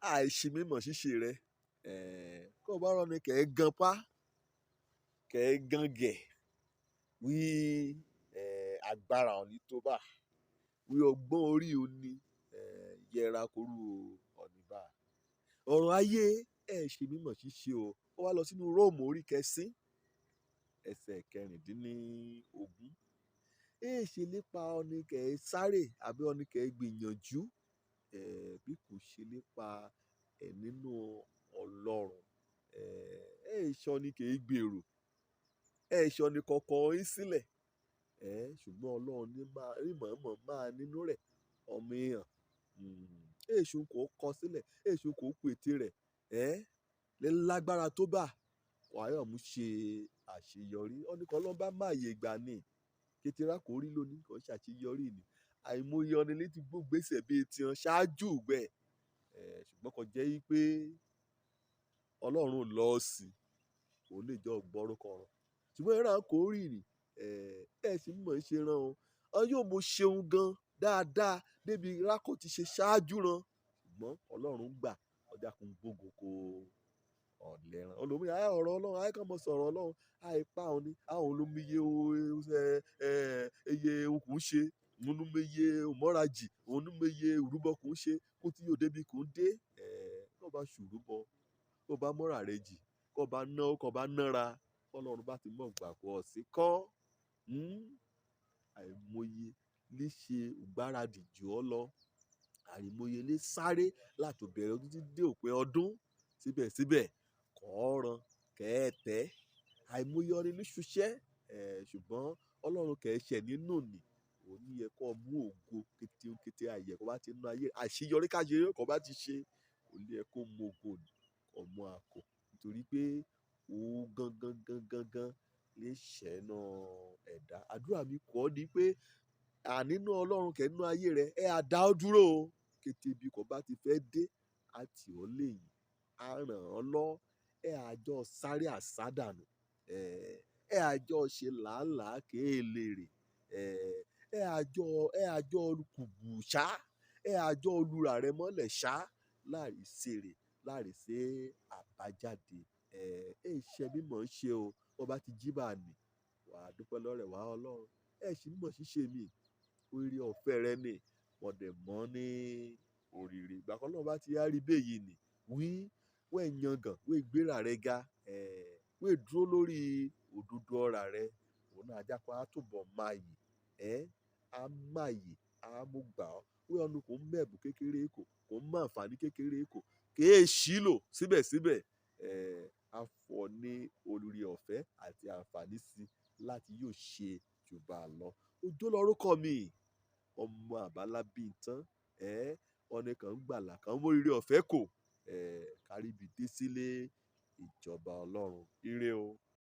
àìṣe mímọ̀ ṣíṣe rẹ kó o bá rọ ni kẹ̀ ẹ́ gan pa kẹ̀ ẹ́ gan gẹ̀ wí agbára òní tó bá wí ọgbọ́n orí òní yẹra kórú ọ̀nì bá ọ̀rọ̀ ayé ẹ̀ ṣe mímọ̀ ṣíṣe o ó wá lọ sínú Róòmù orí kẹsìn ẹsẹ̀ kẹrìndínlógún ṣe nípa ọ̀nì kẹ̀ ẹ́ sáré àbí ọ̀nì kẹ̀ ẹ́ gbìyànjú bí kò ṣe nípa nínú Ọlọ́run ṣọ ni kẹ̀ ẹ́ gbèrò ṣọ ni kọ̀ọ̀kan yín sílẹ̀ ṣùgbọ́n Ọlọ́run ní mọ̀ọ́mọ̀ máa nínú rẹ̀ ọmọ èèyàn èṣù kò kọ sílẹ̀ èṣù kò pète rẹ̀ lágbára tó bá wàá mú ṣe àṣeyọrí ọ̀nìkan ló bá máa yè gbà ní kékeré kò rí lónìí kò ṣàṣeyọrí ni àìmọye ọ̀nì létí gbógbèsè bíi tiwọn ṣáájú gbẹ ṣùgbọ́n kò jẹ́ pé Ọlọ́run lọ sí òun lè jọ gbọ́rọ̀ kọ̀ọ̀rọ̀ ṣùgbọ́n ìran kò rí ni sì mọ̀ ṣe ràn ọ́n yóò mú ṣeun gan dáadáa débi rákò ti ṣe ṣáájú ràn ṣùgbọ́n Ọlọ́run gbà ọjà kún gbogbo kò ọ̀lẹ́ran olómìnira ọ̀rọ̀ Ọlọ́run àìkàn mọ̀ sọ̀rọ̀ Ọlọ́run àìpa òní àwọn olómìye eye okùn ṣe olómìye òmọ́rajì olómìye òrúbọ kò ṣe kó tí yóò débi kò dé kó bá ṣùrúbọ kó bá mọ́ra rẹ jì kó bá ná kó bá nára Ọlọ́run bá ti mọ̀ gbà kó ọ̀sìn kọ́ àìmọye lè ṣe ìgbáradì jù ọ́ lọ àìmọye lè sáré láti bẹ̀rẹ̀ ọdún títí dé òpin ọdún síbẹ̀síbẹ̀ kọ́ọ̀ràn kẹ́ẹ̀tẹ́ àìmọye ọ̀rẹ́ ní ṣuṣẹ́ ṣùgbọ́n Ọlọ́run kẹ́ẹ̀ṣẹ̀ nínú ni òní yẹ kó mú ògo kété àyẹ̀ kó bá ti nú ayé àṣeyọrí káṣeyọrí kó bá ti ṣe òní yẹ kó mú ògo ọmọ àkọ nítorí pé ó gangan lè ṣẹ́nà ẹ̀dá àdúrà mi kọ́ ni pé ànínú Ọlọ́run kẹ́ẹ̀nú ayé rẹ àdá ọ dúró o kété bí kò bá ti fẹ́ dé àti ọ́ lẹ́yìn á ràn ọ́ lọ àjọ sáré àsádànù àjọ ṣe làálàá kéèlèrè àjọ kùbù ṣá àjọ olùrà rẹ mọ́lẹ̀ ṣá láàrin ṣèrè láàrin ṣe àbájáde ṣe mímọ̀ ṣe o wọ́n bá ti jí bá nì wàá dúpẹ́ lọ́rẹ̀ wá Ọlọ́run ṣe mímọ̀ ṣíṣe mi orí ọ̀fẹ́ rẹ ni wọ́n dẹ̀ mọ́ ní òrìrì ìgbà kan náà bá ti rí bẹ́ẹ̀ yìí ni wẹ́ẹ̀ yangàn wẹ́ẹ̀ gbéra rẹ ga wẹ́ẹ̀ dúró lórí òdodo ọ̀rà rẹ òun náà ajá kan á túbọ̀ máa yè á máa yè á mú gbà ọ́ wẹ́ẹ̀ ọ̀nù kò ń mẹ̀bù kékeré kò ń mọ àǹfààní kékeré kò kéè ṣílò síbẹ̀síbẹ̀ á fọ́ ní olórí ọ̀fẹ́ àti àǹfààní sí láti yóò ṣe jù bá a lọ Òjó lórúkọ mi ọmọ àbálábí tán ọ̀nà kan gbàlà kan móríire ọ̀fẹ́ kò káríbi dé sílé ìjọba Ọlọ́run ire o.